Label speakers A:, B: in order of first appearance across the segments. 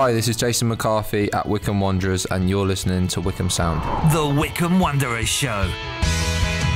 A: Hi, this is Jason McCarthy at Wycombe Wanderers, and you're listening to Wycombe Sound.
B: The Wycombe Wanderers Show.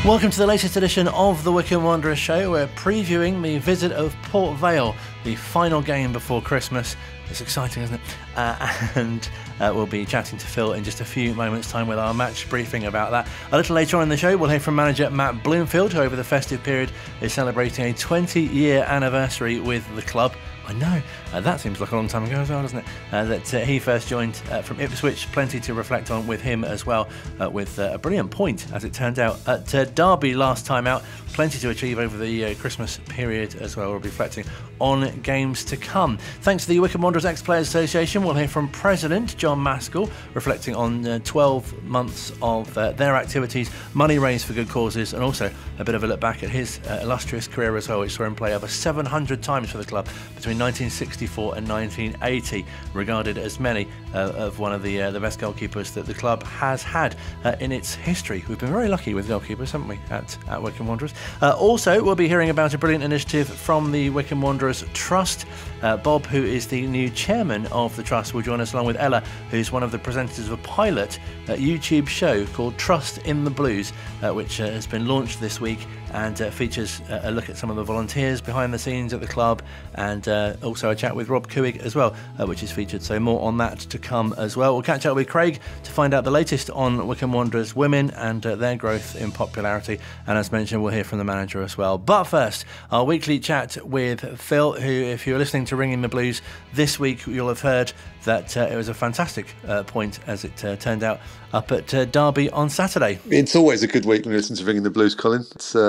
C: Welcome to the latest edition of the Wycombe Wanderers Show. We're previewing the visit of Port Vale, the final game before Christmas. It's exciting, isn't it? And we'll be chatting to Phil in just a few moments' time with our match briefing about that. A little later on in the show, we'll hear from manager Matt Bloomfield, who over the festive period is celebrating a 20-year anniversary with the club. I know, that seems like a long time ago as well, doesn't it? That he first joined from Ipswich. Plenty to reflect on with him as well, with a brilliant point, as it turned out, at Derby last time out. Plenty to achieve over the Christmas period as well. We'll be reflecting on games to come. Thanks to the Wycombe Wanderers Ex-Players Association, we'll hear from President John Maskell, reflecting on 12 months of their activities, money raised for good causes, and also a bit of a look back at his illustrious career as well, which saw him play over 700 times for the club between 1964 and 1980, regarded as many of one of the best goalkeepers that the club has had in its history. We've been very lucky with goalkeepers, haven't we, at Wycombe Wanderers? Also, we'll be hearing about a brilliant initiative from the Wycombe Wanderers Trust. Bob, who is the new chairman of the Trust, will join us along with Ella, who's one of the presenters of a pilot YouTube show called Trust in the Blues, which has been launched this week and features a look at some of the volunteers behind the scenes at the club, and also a chat with Rob Couig as well, which is featured. So more on that to come as well. We'll catch up with Craig to find out the latest on Wycombe Wanderers women and their growth in popularity. And as mentioned, we'll hear from the manager as well. But first, our weekly chat with Phil, who, if you're listening to Ringing the Blues this week, you'll have heard that it was a fantastic point, as it turned out, up at Derby on Saturday.
D: It's always a good week when you listen to Ringing the Blues, Colin.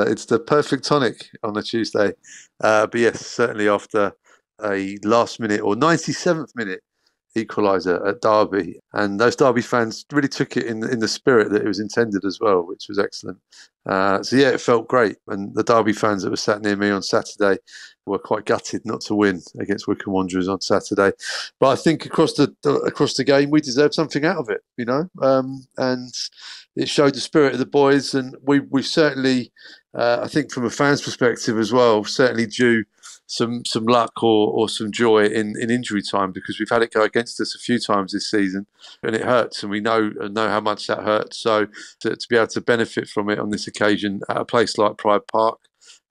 D: It's the perfect tonic on a Tuesday. But yes, certainly after a last minute or 97th minute equaliser at Derby, and those Derby fans really took it in the spirit that it was intended as well, which was excellent. So yeah, it felt great, and the Derby fans that were sat near me on Saturday were quite gutted not to win against Wycombe Wanderers on Saturday. But I think across the game, we deserved something out of it, you know, and it showed the spirit of the boys, and we certainly, I think from a fan's perspective as well, certainly due some luck or some joy in injury time, because we've had it go against us a few times this season, and it hurts, and we know how much that hurts. So to be able to benefit from it on this occasion at a place like Pride Park,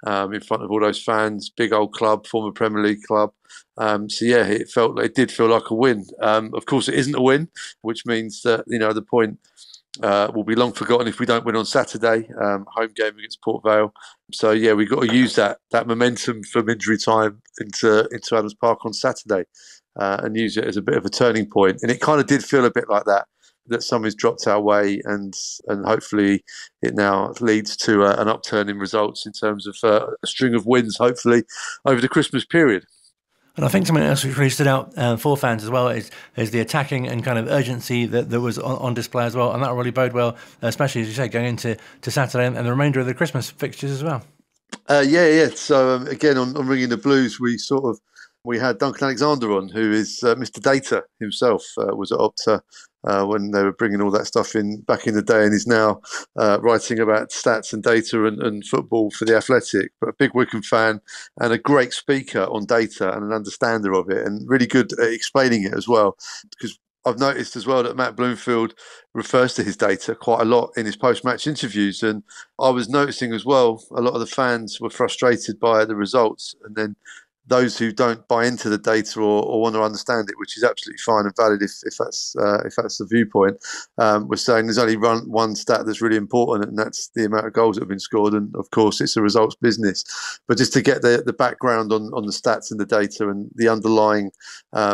D: in front of all those fans, big old club, former Premier League club. So yeah, it did feel like a win. Of course, it isn't a win, which means that, you know, the point will be long forgotten if we don't win on Saturday, home game against Port Vale. So yeah, we've got to use that momentum from injury time into Adams Park on Saturday, and use it as a bit of a turning point. And it kind of did feel a bit like that something's dropped our way, and hopefully it now leads to an upturn in results in terms of a string of wins, hopefully over the Christmas period.
C: And I think something else which really stood out for fans as well is the attacking and kind of urgency that was on display as well, and that will really bode well, especially, as you say, going into Saturday and the remainder of the Christmas fixtures as well. Yeah.
D: So again, on Ringing the Blues, we had Duncan Alexander on, who is Mr. Data himself, was at Opta when they were bringing all that stuff in back in the day, and is now writing about stats and data and football for The Athletic. But a big Wycombe fan and a great speaker on data and an understander of it, and really good at explaining it as well, because I've noticed as well that Matt Bloomfield refers to his data quite a lot in his post-match interviews, and I was noticing as well a lot of the fans were frustrated by the results, and then those who don't buy into the data or want to understand it, which is absolutely fine and valid if that's the viewpoint, we're saying there's only one stat that's really important, and that's the amount of goals that have been scored. And of course, it's a results business. But just to get the background on the stats and the data and the underlying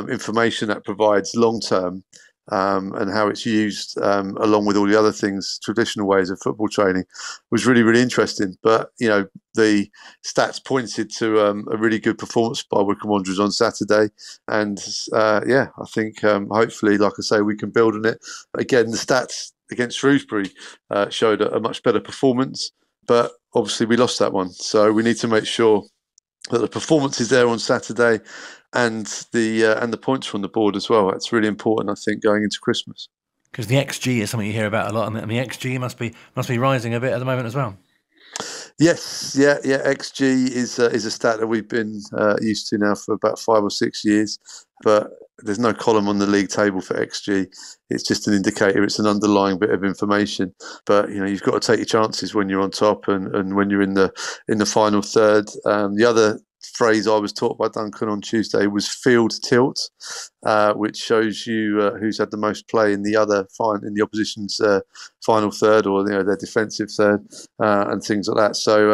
D: information that provides long term, and how it's used along with all the other things, traditional ways of football training, was really, really interesting. But, you know, the stats pointed to a really good performance by Wycombe Wanderers on Saturday. And, I think hopefully, like I say, we can build on it. Again, the stats against Shrewsbury showed a much better performance, but obviously we lost that one. So we need to make sure that the performance is there on Saturday, and the points from the board as well. That's really important, I think, going into Christmas.
C: Because the XG is something you hear about a lot, and the XG must be rising a bit at the moment as well.
D: Yes, yeah. XG is a stat that we've been used to now for about 5 or 6 years, but there's no column on the league table for XG. It's just an indicator. It's an underlying bit of information. But you've got to take your chances when you're on top and when you're in the final third. The other phrase I was taught by Duncan on Tuesday was field tilt, which shows you who's had the most play in the opposition's final third, or their defensive third, and things like that. So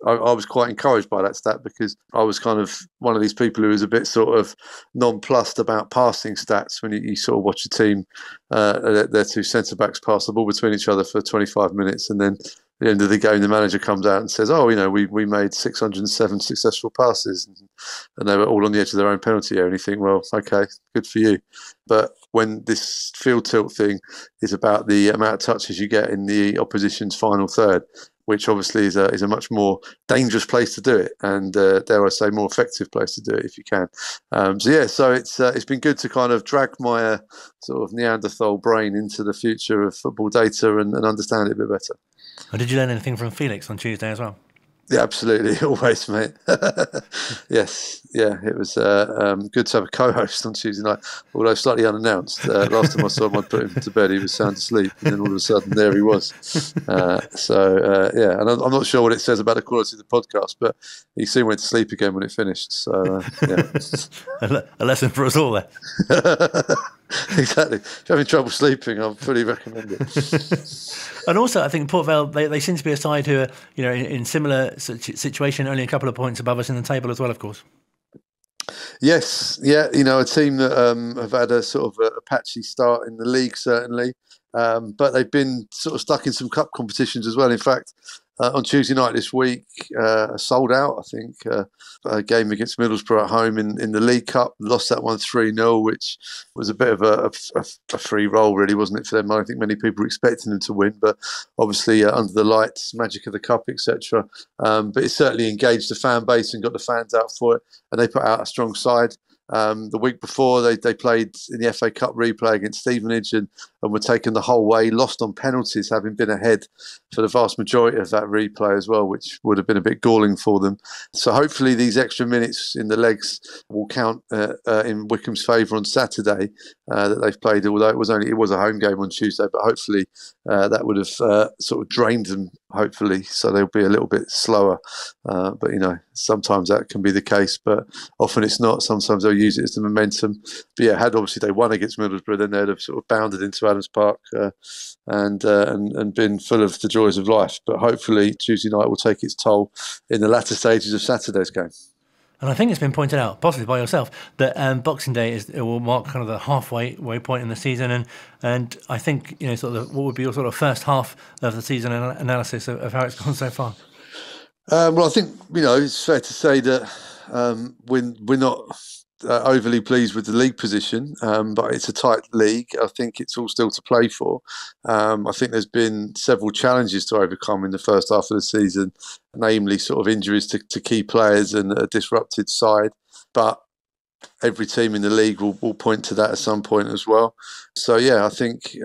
D: I was quite encouraged by that stat, because I was kind of one of these people who was a bit sort of nonplussed about passing stats when you sort of watch a team, their two centre backs pass the ball between each other for 25 minutes, and then the end of the game, the manager comes out and says, we made 607 successful passes, and they were all on the edge of their own penalty area. And you think, well, okay, good for you. But when this field tilt thing is about the amount of touches you get in the opposition's final third, which obviously is a much more dangerous place to do it, and dare I say, more effective place to do it if you can. So it's been good to kind of drag my sort of Neanderthal brain into the future of football data and understand it a bit better.
C: Or did you learn anything from Felix on Tuesday as well?
D: Yeah, absolutely. Always, mate. Yes. Yeah, it was good to have a co-host on Tuesday night, although slightly unannounced. Last time I saw him, I'd put him to bed. He was sound asleep, and then all of a sudden, there he was. And I'm not sure what it says about the quality of the podcast, but he soon went to sleep again when it finished. So, yeah.
C: A lesson for us all there.
D: Exactly. If you're having trouble sleeping, I'd fully recommend it.
C: And also, I think Port Vale, they seem to be a side who are, in similar situation, only a couple of points above us in the table as well, of course.
D: Yes, yeah, a team that have had a sort of a patchy start in the league, certainly, but they've been sort of stuck in some cup competitions as well. In fact, on Tuesday night this week, sold out, I think, a game against Middlesbrough at home in the League Cup. Lost that one 3-0, which was a bit of a free roll, really, wasn't it, for them? I don't think many people were expecting them to win, but obviously under the lights, magic of the cup, etc. But it certainly engaged the fan base and got the fans out for it, and they put out a strong side. The week before, they played in the FA Cup replay against Stevenage and were taken the whole way, lost on penalties, having been ahead for the vast majority of that replay as well, which would have been a bit galling for them. So hopefully these extra minutes in the legs will count in Wycombe's favour on Saturday that they've played, although it was a home game on Tuesday, but hopefully that would have sort of drained them, hopefully, so they'll be a little bit slower. But sometimes that can be the case, but often it's not. Sometimes they'll use it as the momentum. But yeah, had obviously they won against Middlesbrough, then they'd have sort of bounded into Adams Park and been full of the joys of life. But hopefully Tuesday night will take its toll in the latter stages of Saturday's game.
C: And I think it's been pointed out, possibly by yourself, that Boxing Day will mark kind of the halfway point in the season, and I think sort of what would be your sort of first half of the season analysis of how it's gone so far.
D: Well, I think it's fair to say that we're not overly pleased with the league position, but it's a tight league. I think it's all still to play for. I think there's been several challenges to overcome in the first half of the season, namely sort of injuries to key players and a disrupted side. But every team in the league will point to that at some point as well. So, yeah, I think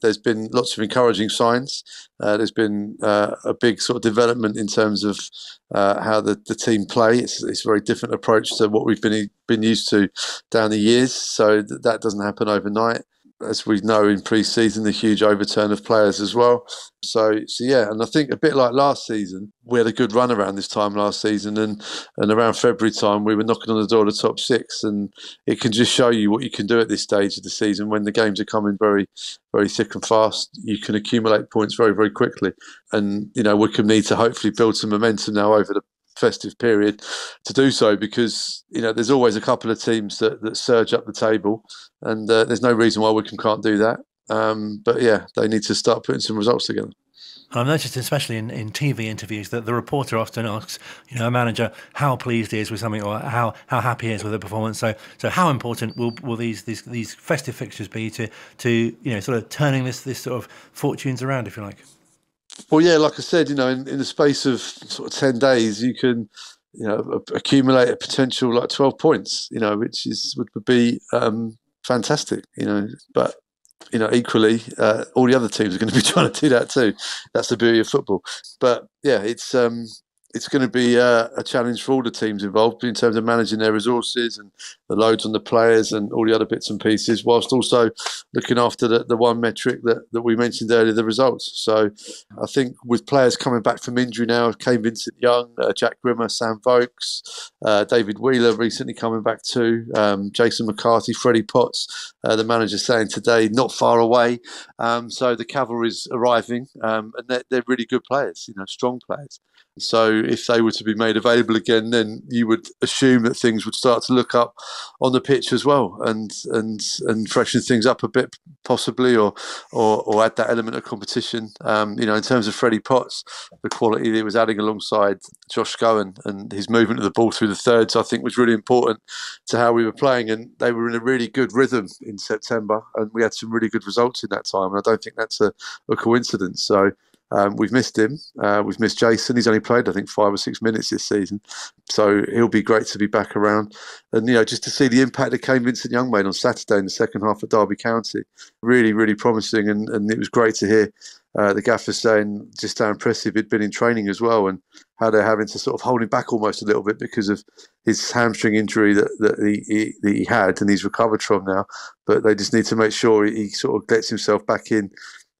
D: there's been lots of encouraging signs. There's been a big sort of development in terms of how the team play. It's a very different approach to what we've been used to down the years. So that doesn't happen overnight. As we know in pre-season, the huge overturn of players as well. So yeah, and I think a bit like last season, we had a good run around this time last season, and around February time we were knocking on the door of the top six, and it can just show you what you can do at this stage of the season when the games are coming very, very thick and fast. You can accumulate points very, very quickly, and Wycombe need to hopefully build some momentum now over the festive period to do so, because there's always a couple of teams that surge up the table, and there's no reason why Wycombe can't do that. But yeah, they need to start putting some results together.
C: I've noticed, especially in TV interviews, that the reporter often asks, a manager how pleased he is with something, or how happy he is with the performance. So how important will these festive fixtures be to sort of turning this sort of fortunes around, if you like?
D: Well, yeah, like I said, in the space of sort of 10 days, you can, accumulate a potential like 12 points, which would be fantastic, But equally, all the other teams are going to be trying to do that too. That's the beauty of football. But yeah, it's going to be a challenge for all the teams involved in terms of managing their resources and the loads on the players and all the other bits and pieces, whilst also looking after the one metric that we mentioned earlier, the results. So I think with players coming back from injury now, Kane Vincent-Young, Jack Grimmer, Sam Vokes, David Wheeler recently coming back too, Jason McCarthy, Freddie Potts, the manager saying today, not far away. So the cavalry's arriving, and they're really good players, strong players. So if they were to be made available again, then you would assume that things would start to look up on the pitch as well, and freshen things up a bit, possibly, or add that element of competition. In terms of Freddie Potts, the quality that he was adding alongside Josh Scowen and his movement of the ball through the thirds, I think was really important to how we were playing, and they were in a really good rhythm in September, and we had some really good results in that time, and I don't think that's a coincidence. So. We've missed him. We've missed Jason. He's only played, I think, 5 or 6 minutes this season. So he'll be great to be back around. And, just to see the impact that Kane Vincent-Young made on Saturday in the second half at Derby County. Really, really promising. And it was great to hear the gaffer saying just how impressive he'd been in training as well, and how they're having to sort of hold him back almost a little bit because of his hamstring injury that he had and he's recovered from now. But they just need to make sure he sort of gets himself back in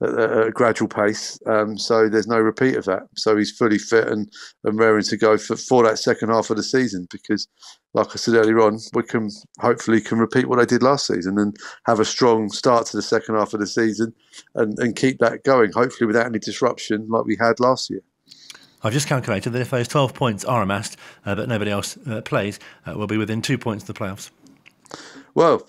D: at a gradual pace, so there's no repeat of that. So he's fully fit and raring to go for that second half of the season, because, like I said earlier on, Wycombe hopefully can repeat what they did last season and have a strong start to the second half of the season and keep that going, hopefully without any disruption like we had last year.
C: I've just calculated that if those 12 points are amassed, but nobody else plays, we'll be within 2 points of the playoffs.
D: Well,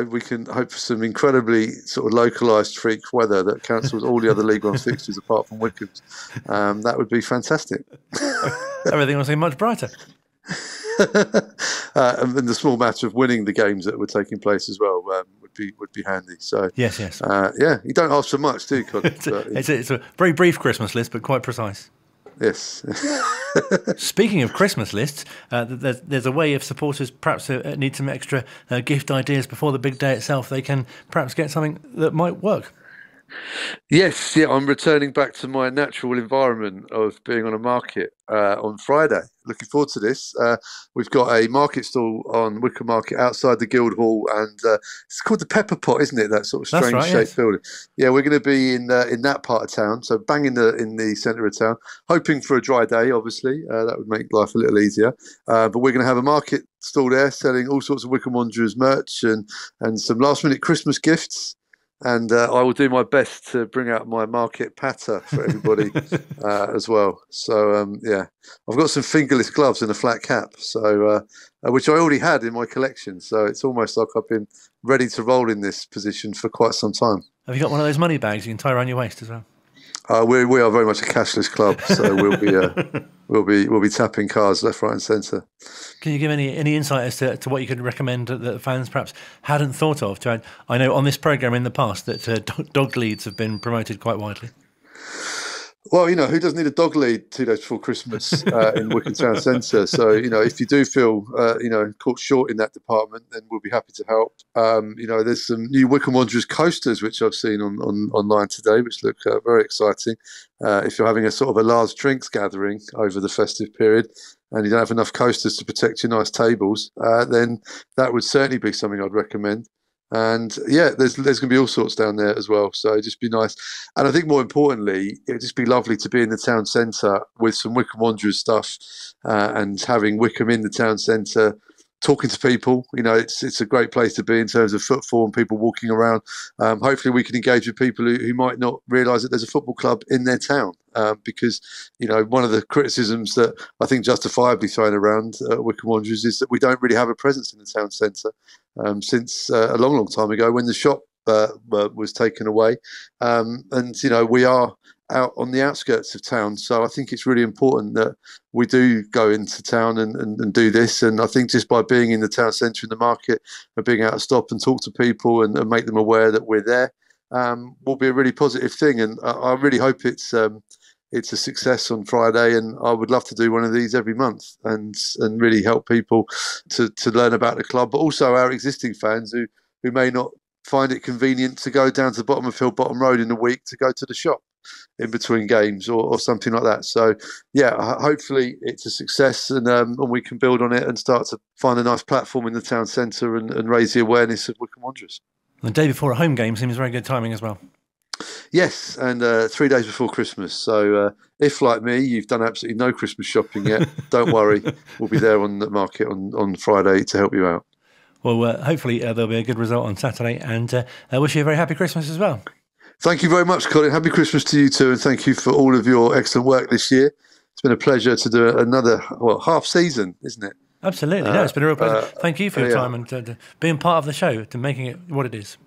D: we can hope for some incredibly sort of localised freak weather that cancels all the other League One fixtures apart from Wycombe's. That would be fantastic.
C: Everything will seem much brighter.
D: And the small matter of winning the games that were taking place as well would be handy. So
C: yes.
D: You don't ask for much, do you, Colin?
C: It's a very brief Christmas list, but quite precise.
D: Yes.
C: Speaking of Christmas lists, there's a way if supporters perhaps need some extra gift ideas before the big day itself, they can perhaps get something that might work.
D: Yes, I'm returning back to my natural environment of being on a market on Friday. Looking forward to this. We've got a market stall on Wycombe Market outside the Guildhall, and it's called the Pepper Pot, isn't it? That sort of strange shaped building. Yeah, we're going to be in that part of town, so bang in the centre of town. Hoping for a dry day, obviously. That would make life a little easier. But we're going to have a market stall there, selling all sorts of Wycombe Wanderers merch and some last minute Christmas gifts. And I will do my best to bring out my market patter for everybody as well. So, I've got some fingerless gloves and a flat cap, so which I already had in my collection. So it's almost like I've been ready to roll in this position for quite some time.
C: Have you got one of those money bags you can tie around your waist as well?
D: We are very much a cashless club, so we'll be tapping cards left, right, and centre.
C: Can you give any insight as to what you could recommend that fans perhaps hadn't thought of? I know on this programme in the past that dog leads have been promoted quite widely.
D: Well, who doesn't need a dog lead 2 days before Christmas in Wycombe Town Centre? So, if you do feel, caught short in that department, then we'll be happy to help. There's some new Wycombe Wanderers coasters, which I've seen online today, which look very exciting. If you're having a sort of a large drinks gathering over the festive period and you don't have enough coasters to protect your nice tables, then that would certainly be something I'd recommend. And there's going to be all sorts down there as well, so it'd just be nice. And I think more importantly, it'd just be lovely to be in the town centre with some Wycombe Wanderers stuff and having Wycombe in the town centre, talking to people. It's a great place to be in terms of footfall and people walking around. Hopefully we can engage with people who might not realise that there's a football club in their town, because one of the criticisms that I think justifiably thrown around Wycombe Wanderers is that we don't really have a presence in the town centre since a long time ago when the shop was taken away, and we are out on the outskirts of town. So I think it's really important that we do go into town and do this. And I think just by being in the town centre in the market and being able to stop and talk to people and make them aware that we're there will be a really positive thing. And I really hope it's a success on Friday, and I would love to do one of these every month and really help people to learn about the club, but also our existing fans who may not find it convenient to go down to the bottom of Hill Bottom Road in the week to go to the shop in between games or something like that. So, yeah, hopefully it's a success and we can build on it and start to find a nice platform in the town centre and raise the awareness of Wycombe Wanderers.
C: The day before a home game seems very good timing as well.
D: Yes, and 3 days before Christmas. So if, like me, you've done absolutely no Christmas shopping yet, don't worry. We'll be there on the market on Friday to help you out.
C: Well, hopefully there'll be a good result on Saturday, and I wish you a very happy Christmas as well.
D: Thank you very much, Colin. Happy Christmas to you too, and thank you for all of your excellent work this year. It's been a pleasure to do another, half season, isn't it?
C: Absolutely. No, it's been a real pleasure. Thank you for your time and being part of the show, to making it what it is.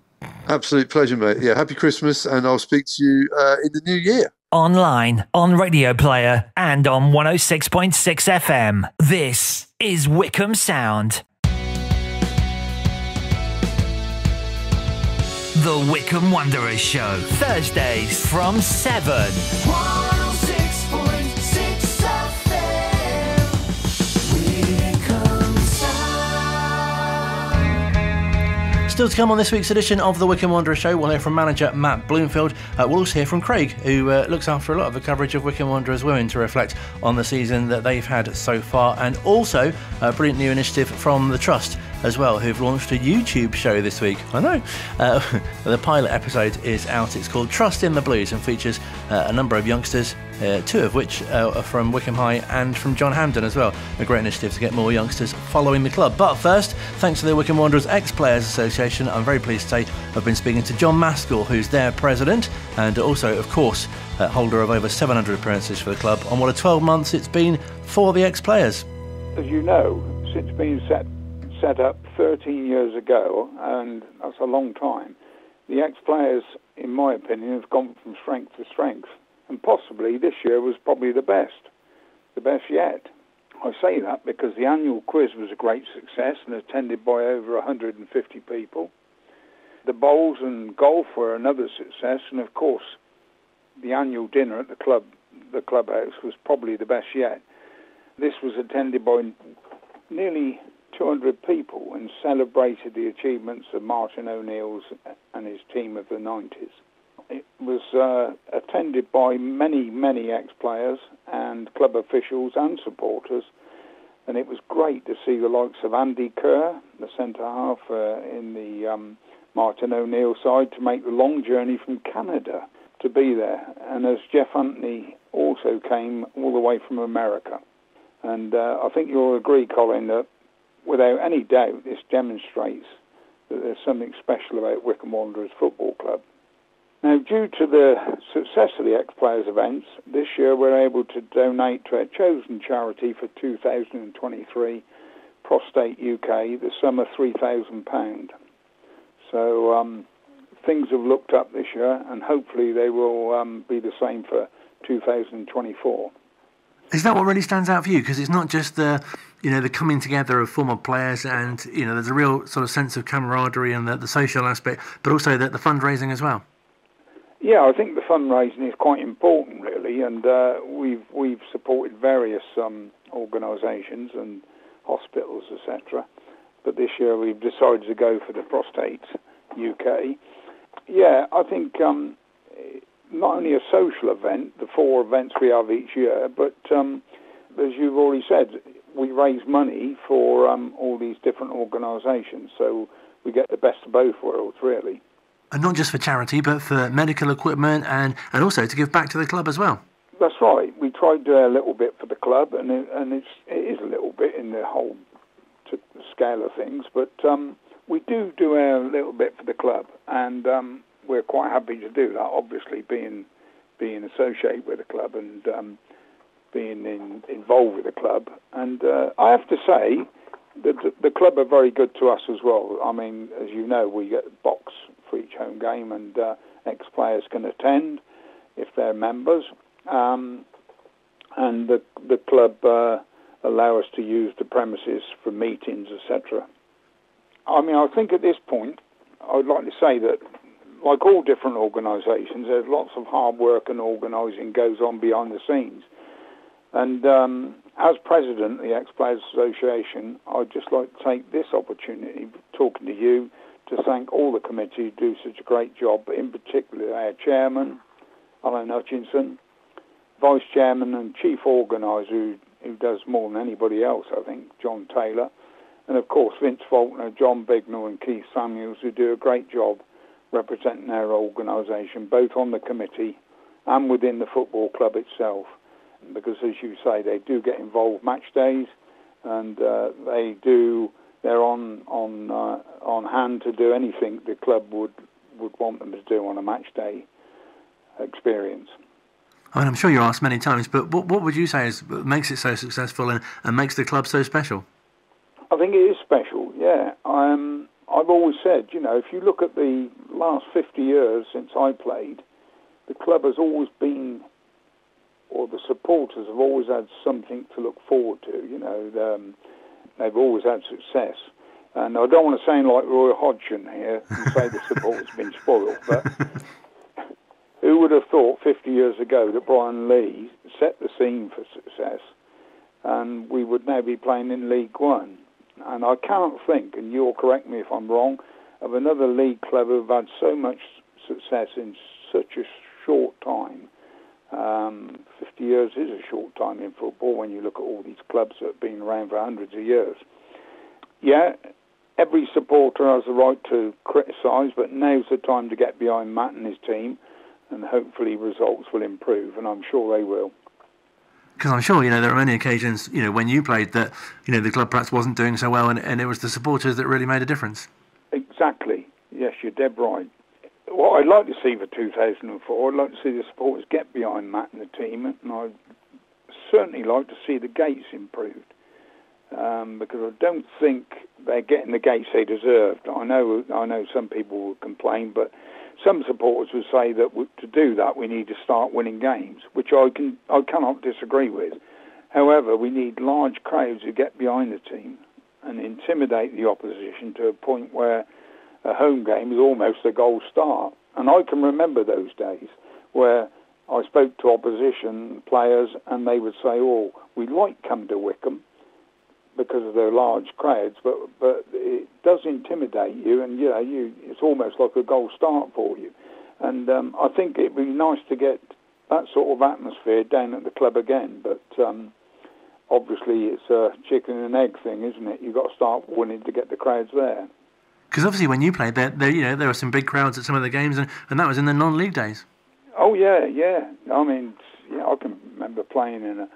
D: Absolute pleasure, mate. Yeah, happy Christmas, and I'll speak to you in the new year.
B: Online, on Radio Player, and on 106.6 FM. This is Wycombe Sound. The Wycombe Wanderers Show. Thursdays from 7.
E: 106.6 FM. Wycombe Sound.
C: Still to come on this week's edition of the Wycombe Wanderers Show, we'll hear from manager Matt Bloomfield. We'll also hear from Craig, who looks after a lot of the coverage of Wycombe Wanderers women, to reflect on the season that they've had so far, and also a brilliant new initiative from the Trust as well, who've launched a YouTube show this week. I know. The pilot episode is out. It's called Trust in the Blues and features a number of youngsters, two of which are from Wycombe High and from John Hampden as well. A great initiative to get more youngsters following the club. But first, thanks to the Wycombe Wanderers Ex-Players Association, I'm very pleased to say I've been speaking to John Maskell, who's their president, and also, of course, holder of over 700 appearances for the club on what a 12 months it's been for the ex-players.
F: As you know, since being set up 13 years ago, and that's a long time, the ex-players, in my opinion, have gone from strength to strength, and possibly this year was probably the best yet. I say that because the annual quiz was a great success and attended by over 150 people. The bowls and golf were another success, and of course the annual dinner at the clubhouse was probably the best yet. This was attended by nearly 200 people and celebrated the achievements of Martin O'Neill's and his team of the 90s. It was attended by many ex-players and club officials and supporters, and it was great to see the likes of Andy Kerr, the centre-half in the Martin O'Neill side, to make the long journey from Canada to be there, and as Jeff Anthony also came all the way from America. And I think you'll agree, Colin, that without any doubt, this demonstrates that there's something special about Wycombe Wanderers Football Club. Now, due to the success of the ex-players events, this year we're able to donate to our chosen charity for 2023, Prostate UK, the sum of £3,000. So things have looked up this year, and hopefully they will be the same for 2024.
C: Is that what really stands out for you? Because it's not just the coming together of former players, and there's a real sort of sense of camaraderie and the social aspect, but also the fundraising as well.
F: Yeah, I think the fundraising is quite important, really, and we've supported various organisations and hospitals, etc. But this year we've decided to go for the Prostate UK. Yeah, I think not only a social event, the 4 events we have each year, but as you've already said, we raise money for all these different organisations, so we get the best of both worlds, really.
C: And not just for charity, but for medical equipment and also to give back to the club as well.
F: That's right. We try to do a little bit for the club, and it is a little bit in the whole scale of things, but we do a little bit for the club, and we're quite happy to do that, obviously, being associated with the club and being involved with the club. And I have to say that the club are very good to us as well. I mean, as you know, we get a box for each home game, and ex-players can attend if they're members. And the club allow us to use the premises for meetings, etc. I mean, I think at this point, I would like to say that, like all different organisations, there's lots of hard work and organising goes on behind the scenes. And as president of the Ex-Players Association, I'd just like to take this opportunity, talking to you, to thank all the committee who do such a great job, but in particular our chairman, Alan Hutchinson, vice chairman and chief organiser who does more than anybody else, I think, John Taylor, and of course Vince Faulkner, John Bignell and Keith Samuels, who do a great job representing their organisation, both on the committee and within the football club itself. Because, as you say, they do get involved match days, and they're on hand to do anything the club would want them to do on a match day experience.
C: I mean, I'm sure you're asked many times, but what would you say makes it so successful and makes the club so special?
F: I think it is special, yeah. I've always said, if you look at the last 50 years since I played, the club has always been, or the supporters have always had something to look forward to. They've always had success. And I don't want to sound like Roy Hodgson here and say the supporters have been spoiled, but who would have thought 50 years ago that Brian Lee set the scene for success and we would now be playing in League One? And I can't think, and you'll correct me if I'm wrong, of another league club who've had so much success in such a short time. 50 years is a short time in football when you look at all these clubs that have been around for hundreds of years. Yeah, every supporter has the right to criticise, but now's the time to get behind Matt and his team, and hopefully results will improve, and I'm sure they will.
C: Because I'm sure, there are many occasions, when you played that, the club perhaps wasn't doing so well, and it was the supporters that really made a difference. Exactly.
F: Yes, you're dead right. What I'd like to see for 2004, I'd like to see the supporters get behind Matt and the team, and I'd certainly like to see the gates improved, because I don't think they're getting the gates they deserved. I know some people will complain, but some supporters would say that to do that we need to start winning games, which I cannot disagree with. However, we need large crowds who get behind the team and intimidate the opposition to a point where a home game is almost a goal start. And I can remember those days where I spoke to opposition players and they would say, we like come to Wycombe because of their large crowds, but it does intimidate you, and it's almost like a goal start for you. And I think it'd be nice to get that sort of atmosphere down at the club again, but obviously it's a chicken and egg thing, isn't it? You've got to start winning to get the crowds there.
C: Because obviously when you played, there were some big crowds at some of the games, and that was in the non-league days. Oh yeah.
F: I mean, I can remember playing in a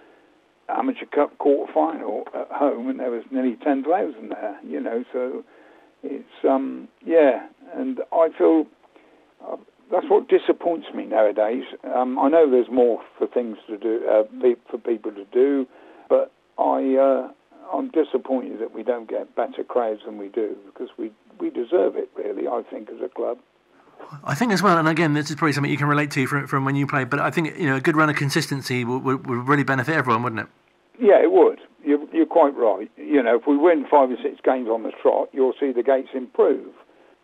F: Amateur Cup quarter-final at home, and there was nearly 10,000 there, so it's, and I feel that's what disappoints me nowadays. I know there's more for things to do, for people to do, but I'm disappointed that we don't get better crowds than we do, because we deserve it, really, I think, as a club.
C: I think as well, and again, this is probably something you can relate to from when you played, but I think a good run of consistency would really benefit everyone, wouldn't it?
F: Yeah, it would. You're quite right. If we win 5 or 6 games on the trot, you'll see the gates improve.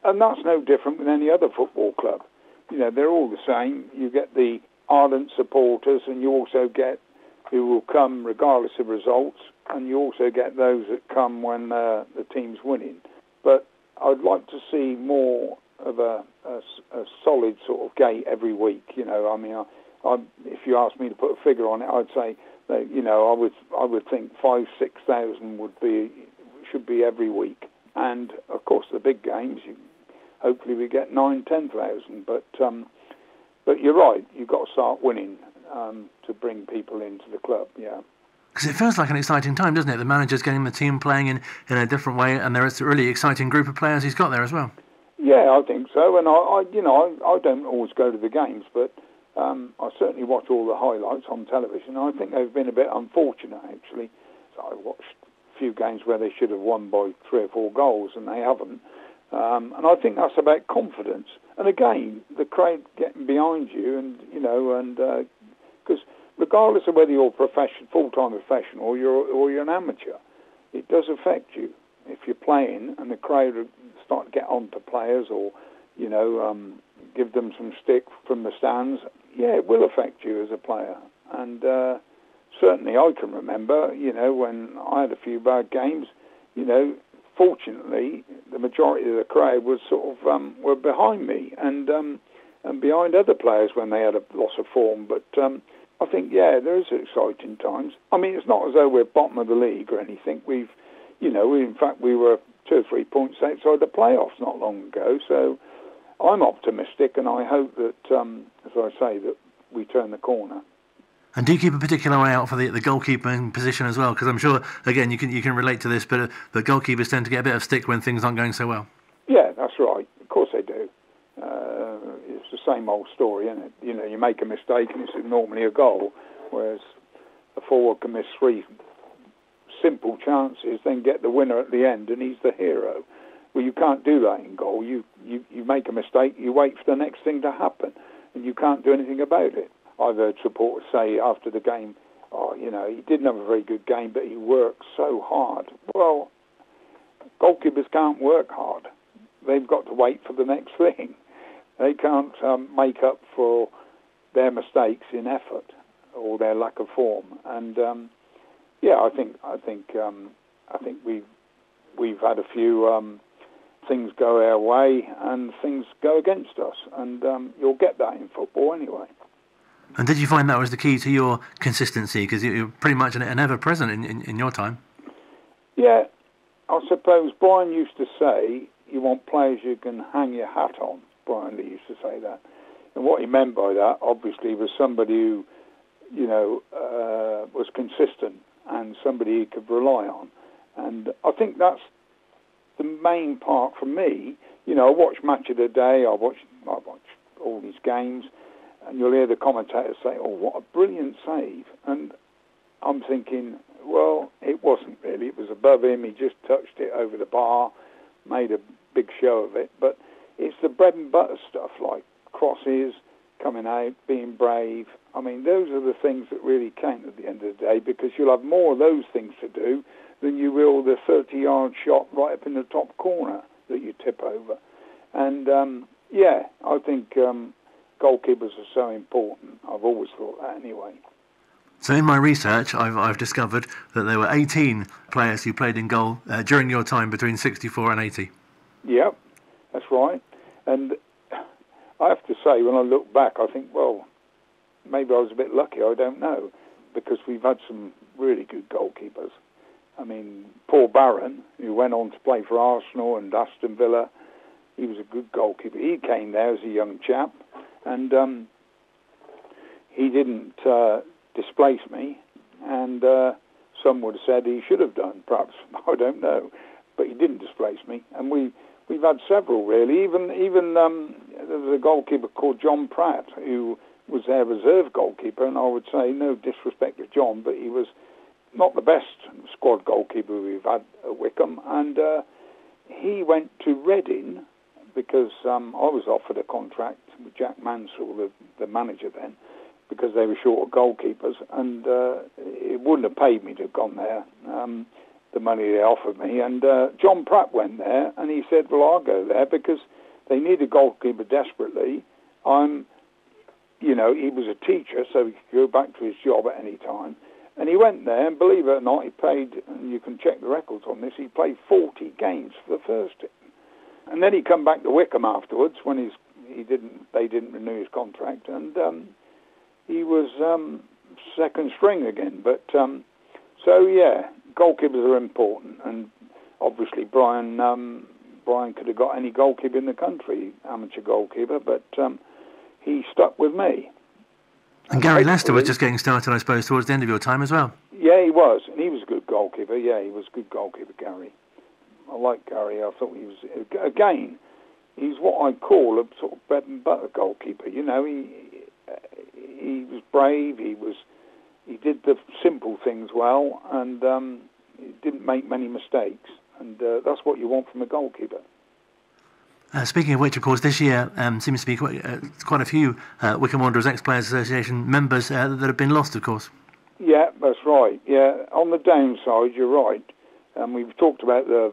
F: And that's no different with any other football club. They're all the same. You get the ardent supporters, and you also get who will come regardless of results, and you also get those that come when the team's winning. But I'd like to see more of a solid sort of gate every week. If you asked me to put a figure on it, I'd say that, I would think 5,000-6,000 should be every week. And of course, the big games, hopefully we get 9,000-10,000. But you're right, you've got to start winning to bring people into the club. Yeah.
C: Because it feels like an exciting time, doesn't it? The manager's getting the team playing in a different way, and there is a really exciting group of players he's got there as well.
F: Yeah, I think so. And I don't always go to the games, but I certainly watch all the highlights on television. I think they've been a bit unfortunate, actually. So I watched a few games where they should have won by 3 or 4 goals, and they haven't. And I think that's about confidence. And again, the crowd getting behind you, and because regardless of whether you're full-time professional or you're an amateur, it does affect you. If you're playing and the crowd start to get on to players, or give them some stick from the stands, it will affect you as a player. And certainly I can remember, when I had a few bad games, fortunately, the majority of the crowd was sort of were behind me and behind other players when they had a loss of form. But I think, there is exciting times. I mean, it's not as though we're bottom of the league or anything. In fact, we were 2 or 3 points outside the playoffs not long ago. So I'm optimistic, and I hope that, as I say, that we turn the corner.
C: And do you keep a particular eye out for the goalkeeping position as well? Because I'm sure, again, you can relate to this, but the goalkeepers tend to get a bit of stick when things aren't going so well.
F: Yeah, that's right. Of course they do. It's the same old story, isn't it? You make a mistake and it's normally a goal, whereas a forward can miss 3 simple chances, then get the winner at the end, and he's the hero. Well, you can't do that in goal. You make a mistake, you wait for the next thing to happen, and you can't do anything about it. I've heard supporters say after the game, he didn't have a very good game, but he worked so hard. Well, goalkeepers can't work hard. They've got to wait for the next thing. They can't make up for their mistakes in effort or their lack of form. And I think we've had a few things go our way and things go against us, and you'll get that in football anyway.
C: And did you find that was the key to your consistency? Because you're pretty much an ever-present in your time. Yeah,
F: I suppose Brian used to say, you want players you can hang your hat on. Brian Lee used to say that. And what he meant by that, obviously, was somebody who, was consistent and somebody you could rely on. And I think that's the main part for me. I watch Match of the Day, I watch all these games, and you'll hear the commentators say, oh, what a brilliant save. And I'm thinking, well, it wasn't really. It was above him. He just touched it over the bar, made a big show of it. But it's the bread and butter stuff, like crosses, coming out, being brave. I mean, those are the things that really count at the end of the day, because you'll have more of those things to do than you will the 30-yard shot right up in the top corner that you tip over. And, I think goalkeepers are so important. I've always thought that anyway.
C: So in my research, I've discovered that there were 18 players who played in goal during your time between 64 and 80.
F: Yep, that's right. And I have to say, when I look back, I think, well, maybe I was a bit lucky, I don't know, because we've had some really good goalkeepers. I mean, Paul Barron, who went on to play for Arsenal and Aston Villa, he was a good goalkeeper. He came there as a young chap, and he didn't displace me, and some would have said he should have done, perhaps, I don't know, but he didn't displace me, and we've had several, really. Even there was a goalkeeper called John Pratt, who was their reserve goalkeeper, and I would say, no disrespect to John, but he was not the best squad goalkeeper we've had at Wycombe, and he went to Reading because I was offered a contract with Jack Mansell, the manager then, because they were short of goalkeepers, and it wouldn't have paid me to have gone there, the money they offered me. And John Pratt went there, and he said, well, I'll go there because they need a goalkeeper desperately. He was a teacher, so he could go back to his job at any time. And he went there, and believe it or not, he played, and you can check the records on this, he played 40 games for the first team. And then he come back to Wycombe afterwards when they didn't renew his contract, and he was second string again. But goalkeepers are important, and obviously Brian could have got any goalkeeper in the country, amateur goalkeeper, but he stuck with me.
C: And Gary Lester was just getting started, I suppose, towards the end of your time as well.
F: Yeah, he was, and he was a good goalkeeper. Yeah, he was a good goalkeeper, Gary. I like Gary. I thought he was, again, he's what I call a sort of bread and butter goalkeeper. He was brave. He did the simple things well, and he didn't make many mistakes. And that's what you want from a goalkeeper.
C: Speaking of which, of course, this year seems to be quite a few Wycombe Wanderers Ex-Players Association members that have been lost, of course.
F: Yeah, that's right. Yeah, on the downside, you're right. We've talked about the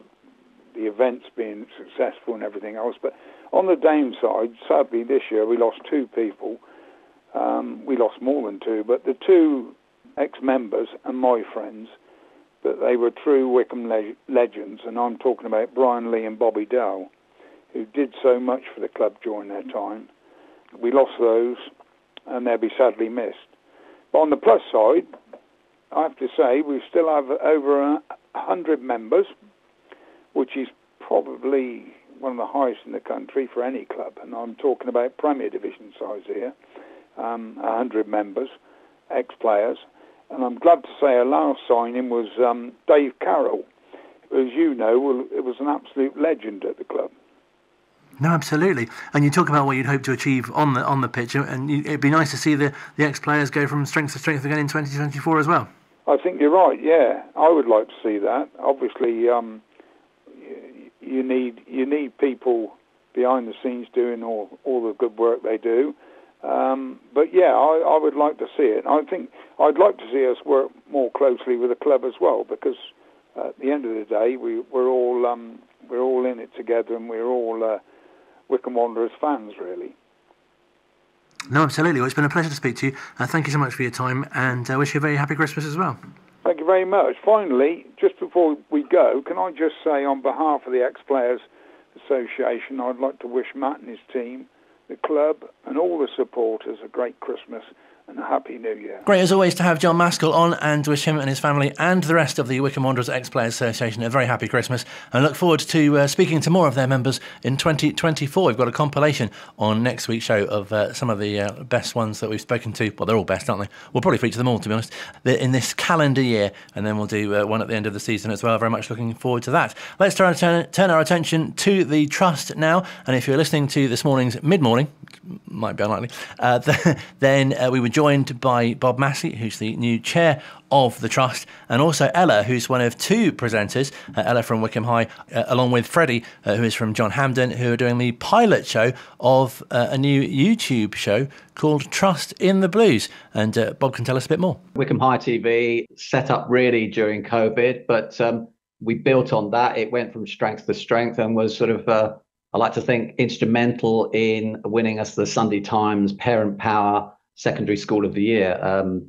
F: events being successful and everything else, but on the downside, sadly, this year we lost 2 people. We lost more than 2, but the 2 ex-members and my friends but they were true Wycombe legends, and I'm talking about Brian Lee and Bobby Dell, who did so much for the club during their time. We lost those, and they'll be sadly missed. But on the plus side, I have to say we still have over 100 members, which is probably one of the highest in the country for any club, and I'm talking about Premier Division size here. 100 members, ex-players, and I'm glad to say our last signing was Dave Carroll, who, as you know, it was an absolute legend at the club.
C: No, absolutely. And you talk about what you'd hope to achieve on the pitch, and it'd be nice to see the ex-players go from strength to strength again in 2024 as well.
F: I think you're right, yeah. I would like to see that. Obviously, you need people behind the scenes doing all the good work they do. But yeah, I would like to see it. I think I'd like to see us work more closely with the club as well, because at the end of the day, we're all in it together, and we're all Wycombe Wanderers fans, really.
C: No, absolutely. Well, it's been a pleasure to speak to you. Thank you so much for your time, and I wish you a very happy Christmas as well.
F: Thank you very much. Finally, just before we go, can I just say on behalf of the Ex-Players Association, I'd like to wish Matt and his team, the club, and all the supporters a great Christmas and a Happy New Year.
C: Great as always to have John Maskell on, and wish him and his family and the rest of the Wycombe Wanderers Ex-Players Association a very happy Christmas, and look forward to speaking to more of their members in 2024. We've got a compilation on next week's show of some of the best ones that we've spoken to. Well, they're all best, aren't they? We'll probably feature them all, to be honest, in this calendar year, and then we'll do one at the end of the season as well. Very much looking forward to that. Let's turn our attention to the Trust now, and if you're listening to this morning's mid-morning, might be unlikely, then we were joined by Bob Massey, who's the new chair of the Trust, and also Ella, who's one of two presenters, Ella from Wycombe High, along with Freddie, who is from John Hampden, who are doing the pilot show of a new YouTube show called Trust in the Blues. And Bob can tell us a bit more.
G: Wycombe High TV set up really during COVID, but we built on that. It went from strength to strength and was sort of, I like to think, instrumental in winning us the Sunday Times Parent Power Secondary School of the Year.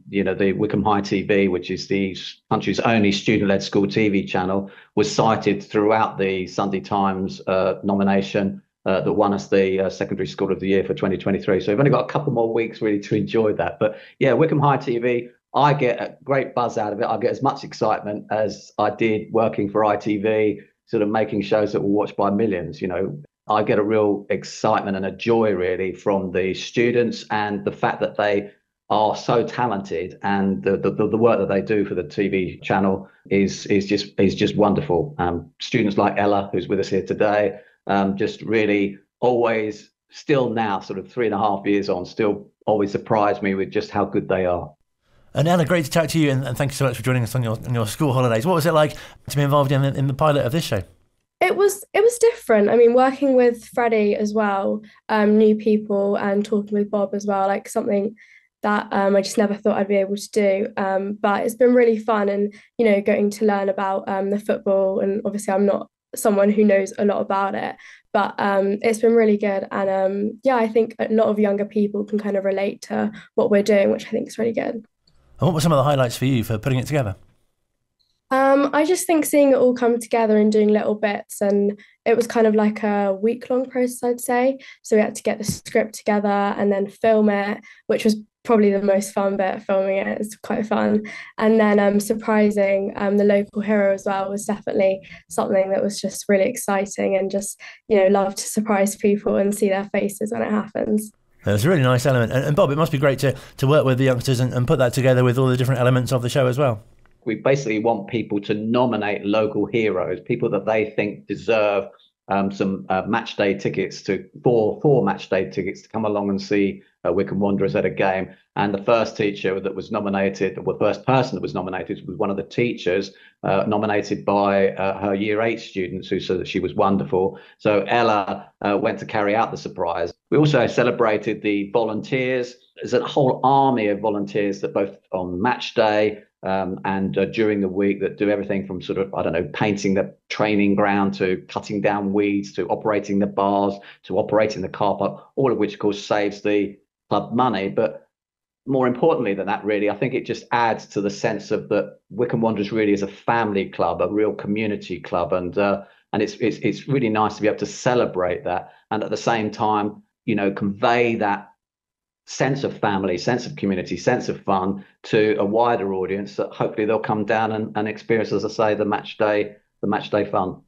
G: The Wycombe High TV, which is the country's only student-led school TV channel, was cited throughout the Sunday Times nomination that won us the Secondary School of the Year for 2023. So we've only got a couple more weeks really to enjoy that. But yeah, Wycombe High TV, I get a great buzz out of it. I get as much excitement as I did working for ITV, sort of making shows that were watched by millions. I get a real excitement and a joy really from the students, and the fact that they are so talented, and the work that they do for the TV channel is just wonderful. Students like Ella, who's with us here today, just really always, still now sort of 3.5 years on, still always surprise me with just how good they are.
C: And Ella, great to talk to you, and thank you so much for joining us on your school holidays. What was it like to be involved in the pilot of this show?
H: It was different. I mean, working with Freddie as well, new people, and talking with Bob as well, like something that I just never thought I'd be able to do. But it's been really fun, and getting to learn about the football. And obviously, I'm not someone who knows a lot about it, but it's been really good. And I think a lot of younger people can kind of relate to what we're doing, which I think is really good.
C: And what were some of the highlights for you for putting it together?
H: I just think seeing it all come together and doing little bits, and it was kind of like a week-long process, I'd say. So we had to get the script together and then film it, which was probably the most fun bit, filming it. It's quite fun. And then surprising the local hero as well was definitely something that was just really exciting, and just, love to surprise people and see their faces when it happens.
C: It's a really nice element. And Bob, it must be great to work with the youngsters and put that together with all the different elements of the show as well.
G: We basically want people to nominate local heroes, people that they think deserve some match day tickets four match day tickets to come along and see Wycombe Wanderers at a game. And the first teacher that was nominated, or the first person that was nominated, was one of the teachers nominated by her Year 8 students, who said that she was wonderful. So Ella went to carry out the surprise. We also celebrated the volunteers. There's a whole army of volunteers that both on match day and during the week that do everything from sort of, painting the training ground to cutting down weeds to operating the bars to operating the car park, all of which, of course, saves the club money. But more importantly than that, really, I think it just adds to the sense of that Wycombe Wanderers really is a family club, a real community club, and it's really nice to be able to celebrate that, and at the same time, convey that sense of family, sense of community, sense of fun to a wider audience that hopefully they'll come down and experience, as I say, the match day fun.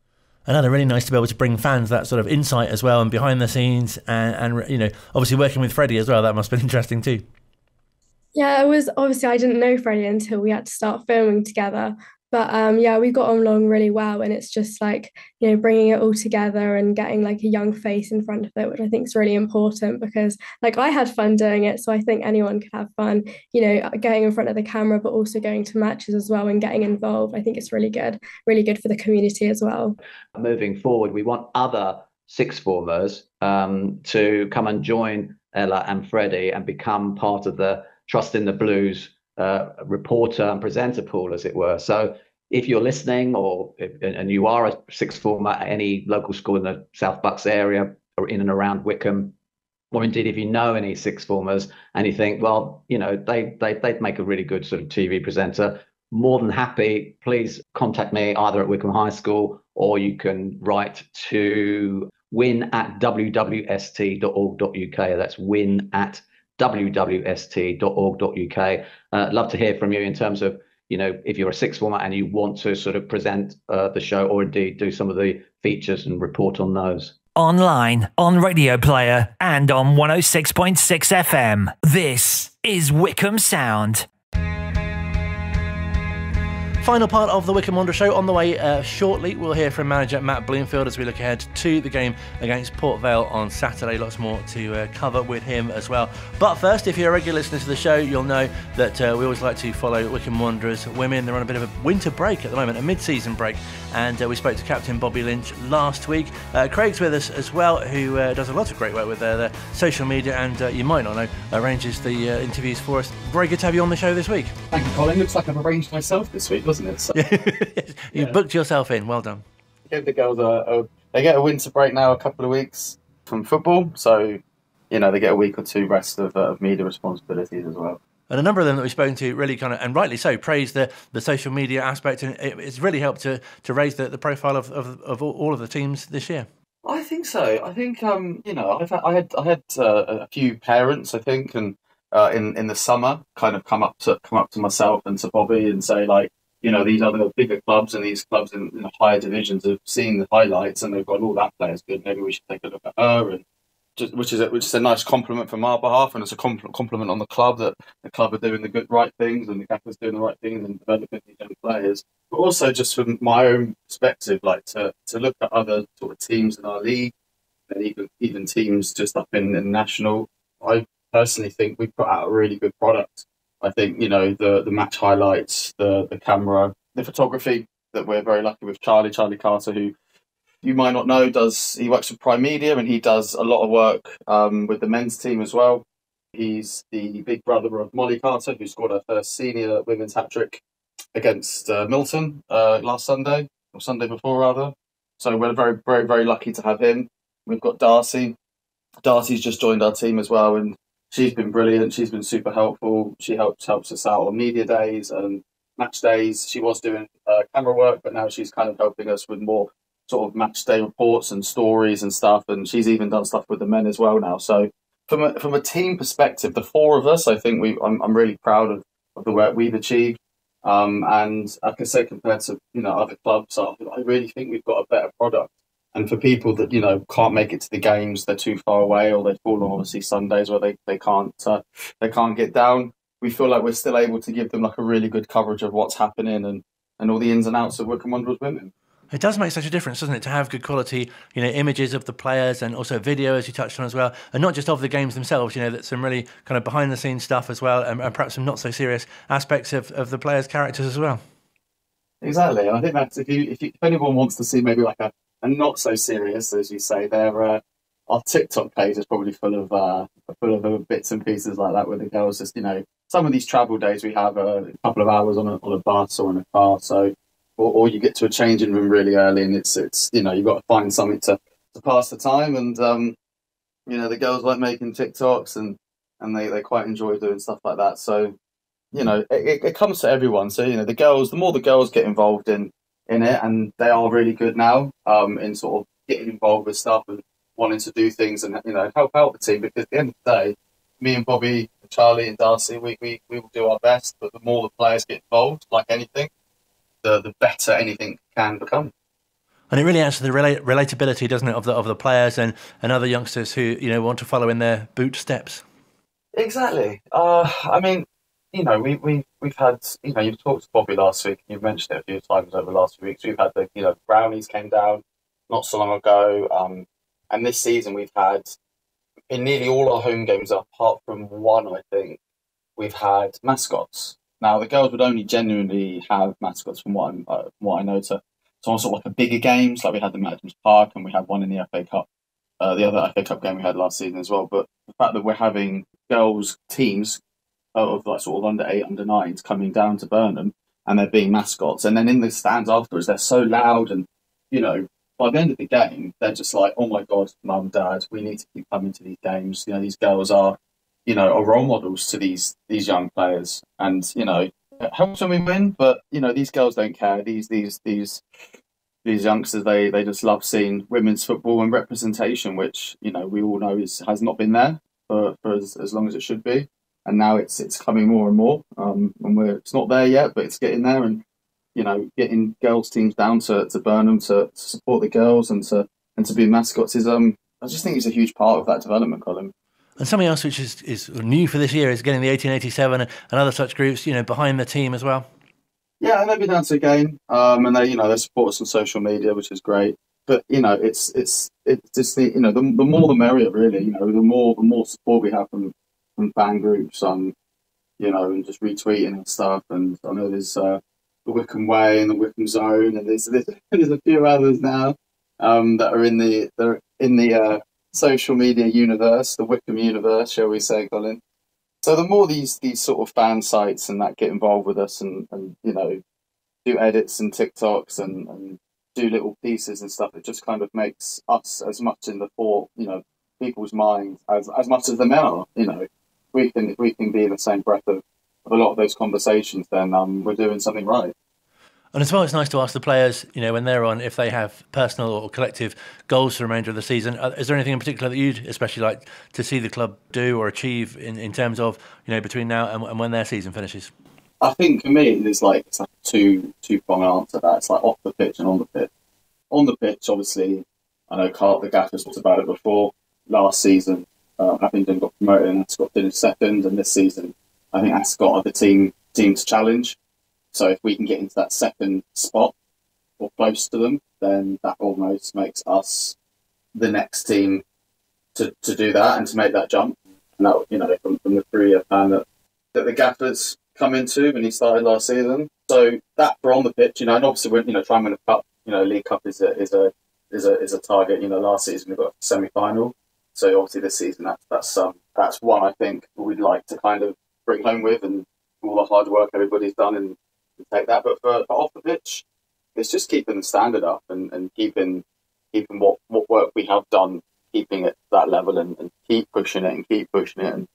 C: Another really nice to be able to bring fans that sort of insight as well and behind the scenes, and obviously working with Freddie as well. That must have been interesting too.
H: Yeah, it was obviously I didn't know Freddie until we had to start filming together. But yeah, we got on along really well, and it's just like, bringing it all together and getting like a young face in front of it, which I think is really important because like I had fun doing it. So I think anyone could have fun, getting in front of the camera, but also going to matches as well and getting involved. I think it's really good for the community as well.
G: Moving forward, we want other sixth formers to come and join Ella and Freddie and become part of the Trust in the Blues reporter and presenter pool, as it were. So if you're listening and you are a sixth former at any local school in the South Bucks area or in and around Wycombe, or indeed if you know any sixth formers and you think, well, they'd make a really good sort of TV presenter, more than happy, please contact me either at Wycombe High School, or you can write to win@wwst.org.uk. That's win@wwst.org.uk. Love to hear from you in terms of, if you're a sixth former and you want to sort of present the show, or indeed do some of the features and report on those.
B: Online, on Radio Player, and on 106.6 FM. This is Wycombe Sound.
C: Final part of the Wycombe Wanderers show on the way shortly. We'll hear from manager Matt Bloomfield as we look ahead to the game against Port Vale on Saturday. Lots more to cover with him as well. But first, if you're a regular listener to the show, you'll know that we always like to follow Wycombe Wanderers women. They're on a bit of a winter break at the moment, a mid-season break. And we spoke to Captain Bobby Lynch last week. Craig's with us as well, who does a lot of great work with their social media, and you might not know, arranges the interviews for us. Very good to have you on the show this week.
I: Thank you, Colin. Looks like I've arranged myself this week, doesn't it? So,
C: You've booked yourself in. Well done.
I: Give the girls they get a winter break now, a couple of weeks from football, so they get a week or two rest of media responsibilities as well.
C: And a number of them that we've spoken to really kind of, and rightly so, praise the social media aspect, and it's really helped to raise the profile of all of the teams this year.
I: I think so. I think I had a few parents, I think, and in the summer, kind of come up to myself and to Bobby and say, like, these other bigger clubs and these clubs in higher divisions have seen the highlights and they've got all that player's good. Maybe we should take a look at her, and which is a nice compliment from our behalf, and it's a compliment on the club that the club are doing the right things and the gaffer's doing the right things and developing these young players. But also just from my own perspective, like to look at other sort of teams in our league and even teams just up in national. I personally think we put out a really good product. I think, the match highlights, the camera, the photography, that we're very lucky with Charlie Carter, who you might not know, he works for Prime Media, and he does a lot of work with the men's team as well. He's the big brother of Molly Carter, who scored her first senior women's hat-trick against Milton last Sunday, or Sunday before rather. So we're very, very, very lucky to have him. We've got Darcy. Darcy's just joined our team as well, and she's been brilliant. She's been super helpful. She helps us out on media days and match days. She was doing camera work, but now she's kind of helping us with more sort of match day reports and stories and stuff. And she's even done stuff with the men as well now. So from a team perspective, the four of us, I think I'm really proud of the work we've achieved. And I can say compared to other clubs, I really think we've got a better product. And for people that can't make it to the games, they're too far away, or they fall on obviously Sundays where they can't get down, we feel like we're still able to give them like a really good coverage of what's happening and all the ins and outs of Wycombe Wanderers women.
C: It does make such a difference, doesn't it, to have good quality, images of the players and also video, as you touched on as well, and not just of the games themselves. That's some really kind of behind the scenes stuff as well, and perhaps some not so serious aspects of the players' characters as well.
I: Exactly, and I think that's if anyone wants to see maybe like a not so serious, as you say, our TikTok page is probably full of bits and pieces like that, where the girls just some of these travel days we have a couple of hours on a bus or in a car, so. Or you get to a changing room really early, and it's you've got to find something to pass the time, and the girls like making TikToks and and they quite enjoy doing stuff like that. So, you know, it comes to everyone. So, you know, the more the girls get involved in it, and they are really good now in sort of getting involved with stuff and wanting to do things and, you know, help out the team, because at the end of the day, me and Bobby, Charlie and Darcy, we will do our best, but the more the players get involved, like anything, the better anything can become.
C: And it really adds to the relatability, doesn't it, of the players and other youngsters who, you know, want to follow in their boot steps.
I: Exactly. I mean, you know, we've had, you know, you've talked to Bobby last week, you've mentioned it a few times over the last few weeks. We've had the, you know, Brownies came down not so long ago, and this season we've had, in nearly all our home games, apart from one, I think, we've had mascots. Now, the girls would only genuinely have mascots from what I know to sort of like a bigger games, like we had them at Adams Park and we had one in the FA Cup, the other FA Cup game we had last season as well. But the fact that we're having girls teams of like sort of under 8, under 9s coming down to Burnham and they're being mascots, and then in the stands afterwards they're so loud, and you know, by the end of the game they're just like, oh my god, mum, dad, we need to keep coming to these games. You know, these girls are, you know, are role models to these young players, and you know, it helps when we win, but you know, these girls don't care. These youngsters, they just love seeing women's football and representation, which, you know, we all know has not been there for as long as it should be, and now it's coming more and more. And it's not there yet, but it's getting there, and you know, getting girls teams down to Burnham to support the girls and to be mascots is I just think it's a huge part of that development, Colin.
C: And something else which is new for this year is getting the 1887 and other such groups, you know, behind the team as well.
I: Yeah, and they've been down to the game, and they, you know, they support us on social media, which is great. But you know, it's just the, you know, the more the merrier, really. You know, the more support we have from fan groups, you know, and just retweeting and stuff. And I know there's the Wickham Way and the Wickham Zone, and there's a few others now that are in the social media universe, the Wickham universe, shall we say, Colin. So the more these sort of fan sites and that get involved with us and you know, do edits and TikToks and do little pieces and stuff, it just kind of makes us as much in the you know, people's minds as much as the men are. You know, if we can be in the same breath of a lot of those conversations, then we're doing something right.
C: And as well, it's nice to ask the players, you know, when they're on, if they have personal or collective goals for the remainder of the season. Is there anything in particular that you'd especially like to see the club do or achieve in terms of, you know, between now and when their season finishes?
I: I think for me, it's like a two-pronged answer to that. It's like off the pitch and on the pitch. On the pitch, obviously, I know Carl, the Gaffers, talked about it before. Last season, Abingdon got promoted and Ascot finished second, and this season, I think Ascot are the team to challenge. So if we can get into that second spot or close to them, then that almost makes us the next team to do that and to make that jump. And that, you know, from the 3-year plan that the Gaffers come into when he started last season. So that for on the pitch, you know, and obviously we're, you know, trying to win a cup. You know, League Cup is a target. You know, last season we got a semi-final. So obviously this season that's one I think we'd like to kind of bring home with, and all the hard work everybody's done and take that. But for off the pitch, it's just keeping the standard up and keeping what work we have done, keeping it that level and keep pushing it. And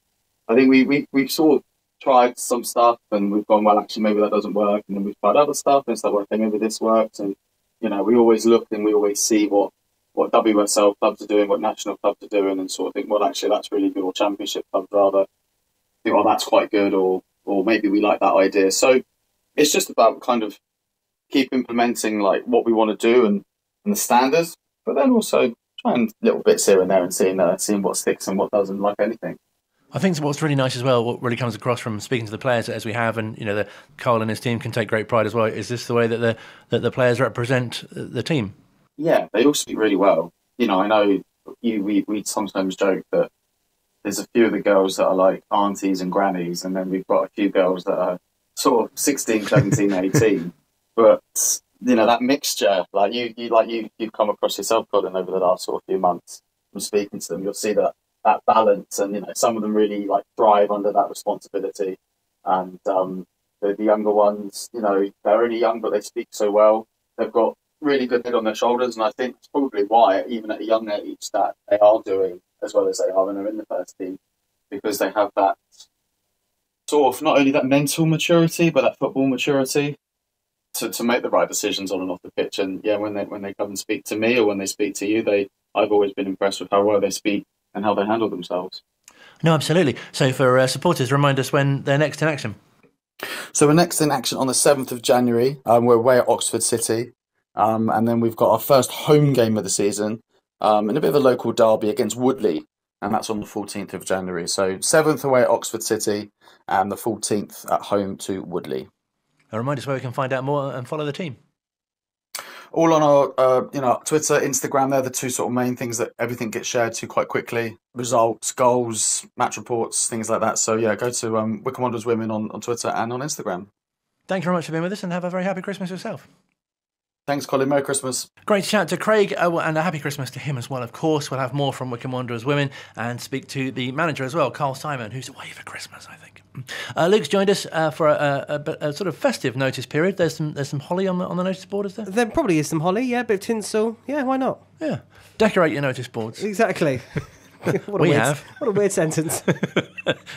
I: I think we've sort of tried some stuff and we've gone, well, actually maybe that doesn't work, and then we've tried other stuff and it's like, well, okay, maybe this works. And you know, we always look and we always see what WSL clubs are doing, what national clubs are doing, and sort of think, well, actually that's really good, or championship clubs rather think, well, that's quite good, or maybe we like that idea. So it's just about kind of keep implementing like what we want to do and the standards, but then also trying little bits here and there and seeing what sticks and what doesn't, like anything.
C: I think what's really nice as well, what really comes across from speaking to the players as we have, and you know, Carl and his team can take great pride as well. Is this the way that the players represent the team? Yeah,
I: they all speak really well. You know, I know we sometimes joke that there's a few of the girls that are like aunties and grannies, and then we've got a few girls that are sort of 16, 17, 18. But you know, that mixture, like you've come across yourself, Colin, over the last sort of few months from speaking to them, you'll see that balance, and you know, some of them really like thrive under that responsibility, and the younger ones, you know, they're only young but they speak so well. They've got really good head on their shoulders, and I think it's probably why, even at a young age, that they are doing as well as they are when they're in the first team. because they have that sort of not only that mental maturity but that football maturity to make the right decisions on and off the pitch. And yeah, when they come and speak to me or when they speak to you, I've always been impressed with how well they speak and how they handle themselves.
C: No, absolutely. So for supporters, remind us when they're next in action.
I: So we're next in action on the 7th of January. We're away at Oxford City. And then we've got our first home game of the season in a bit of a local derby against Woodley. And that's on the 14th of January. So 7th away at Oxford City and the 14th at home to Woodley.
C: Remind us where we can find out more and follow the team.
I: All on our Twitter, Instagram. They're the two sort of main things that everything gets shared to quite quickly. Results, goals, match reports, things like that. So yeah, go to Wycombe Wanderers Women on Twitter and on Instagram.
C: Thank you very much for being with us and have a very happy Christmas yourself.
I: Thanks, Colin. Merry Christmas.
C: Great to chat to Craig and a happy Christmas to him as well, of course. We'll have more from Wycombe Wanderers Women and speak to the manager as well, Carl Simon, who's away for Christmas, I think. Luke's joined us for a sort of festive notice period. There's some holly on the notice board, is there?
J: There probably is some holly, yeah, a bit of tinsel. Yeah, why not?
C: Yeah. Decorate your notice boards.
J: Exactly. What a weird sentence.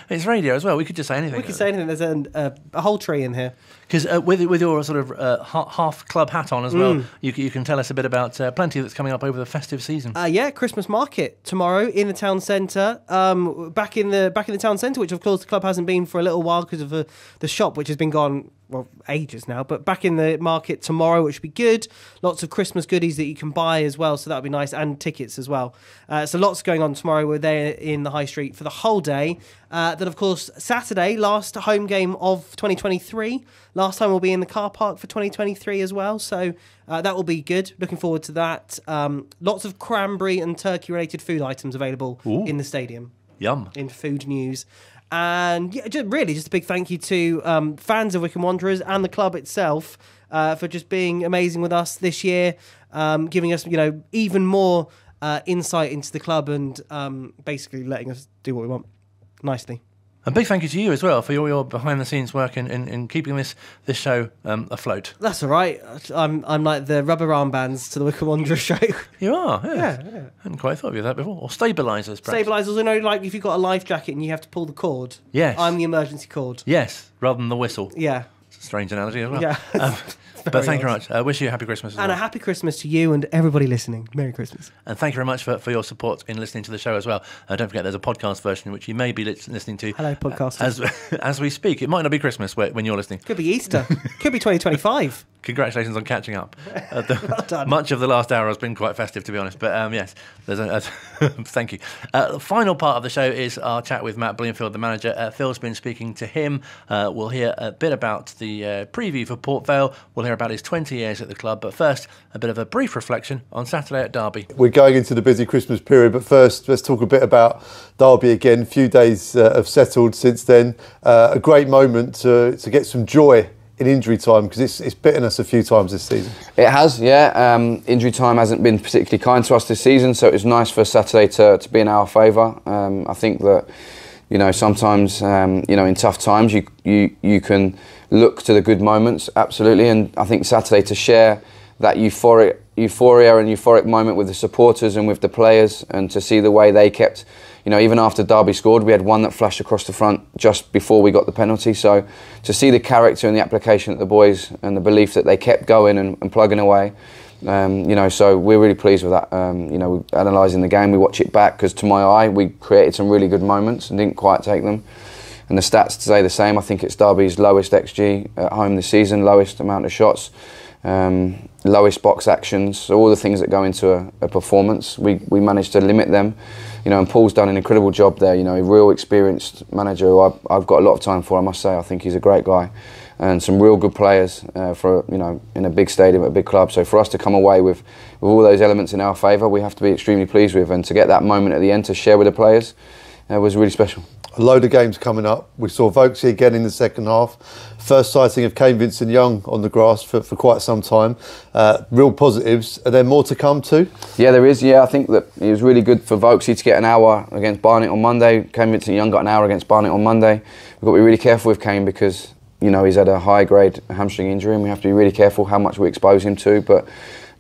C: It's radio as well. We could just say anything.
J: We could say anything. There's a whole tree in here.
C: Because with your sort of half club hat on as well, you can tell us a bit about plenty that's coming up over the festive season.
J: Yeah, Christmas market tomorrow in the town centre. Back in the town centre, which of course the club hasn't been for a little while because of the shop, which has been gone. Well, ages now, but back in the market tomorrow, which would be good. Lots of Christmas goodies that you can buy as well, so that would be nice, and tickets as well. So lots going on tomorrow. We're there in the High Street for the whole day. Then, of course, Saturday, last home game of 2023. Last time we'll be in the car park for 2023 as well, so that will be good. Looking forward to that. Lots of cranberry and turkey-related food items available in the stadium.
C: Yum.
J: In food news. And yeah, just a big thank you to fans of Wycombe Wanderers and the club itself for just being amazing with us this year, giving us even more insight into the club and basically letting us do what we want nicely.
C: A big thank you to you as well for your behind-the-scenes work in keeping this show afloat.
J: That's all right. I'm like the rubber armbands to the Wycombe Wanderers show.
C: You are, yeah. I hadn't quite thought of you that before. Or stabilisers, perhaps.
J: Stabilisers, like if you've got a life jacket and you have to pull the cord.
C: Yes.
J: I'm the emergency cord.
C: Yes, rather than the whistle.
J: Yeah.
C: It's a strange analogy as well.
J: Yeah.
C: But thank you very much. I wish you a happy Christmas as well.
J: And a happy Christmas to you and everybody listening. Merry Christmas.
C: And thank you very much for your support in listening to the show as well. Don't forget there's a podcast version which you may be listening to.
J: Hello, podcasters.
C: As we speak. It might not be Christmas when you're listening.
J: Could be Easter. Could be 2025.
C: Congratulations on catching up.
J: Well done.
C: Much of the last hour has been quite festive, to be honest. But yes, there's thank you. The final part of the show is our chat with Matt Bloomfield, the manager. Phil's been speaking to him. We'll hear a bit about the preview for Port Vale. We'll hear about his 20 years at the club. But first, a bit of a brief reflection on Saturday at Derby.
D: We're going into the busy Christmas period, but first let's talk a bit about Derby again. A few days have settled since then. A great moment to get some joy in injury time, because it's bitten us a few times this season.
K: It has, yeah. Injury time hasn't been particularly kind to us this season, so it was nice for Saturday to be in our favour. I think that, sometimes, in tough times, you can look to the good moments, absolutely, and I think Saturday to share that euphoria and euphoric moment with the supporters and with the players, and to see the way they kept, even after Derby scored, we had one that flashed across the front just before we got the penalty. So to see the character and the application that the boys and the belief that they kept going and plugging away, so we're really pleased with that. Analysing the game, we watch it back, because to my eye, we created some really good moments and didn't quite take them. And the stats say the same. I think it's Derby's lowest XG at home this season, lowest amount of shots, lowest box actions. So all the things that go into a performance, we managed to limit them. And Paul's done an incredible job there. A real experienced manager who I've got a lot of time for, I must say. I think he's a great guy, and some real good players for in a big stadium at a big club. So for us to come away with all those elements in our favour, we have to be extremely pleased with, and to get that moment at the end to share with the players was really special.
D: A load of games coming up. We saw Vokesy again in the second half. First sighting of Kane Vincent-Young on the grass for quite some time. Real positives. Are there more to come too?
K: Yeah, there is. Yeah, I think that it was really good for Vokesy to get an hour against Barnet on Monday. Kane Vincent-Young got an hour against Barnet on Monday. We've got to be really careful with Kane, because he's had a high-grade hamstring injury, and we have to be really careful how much we expose him to. But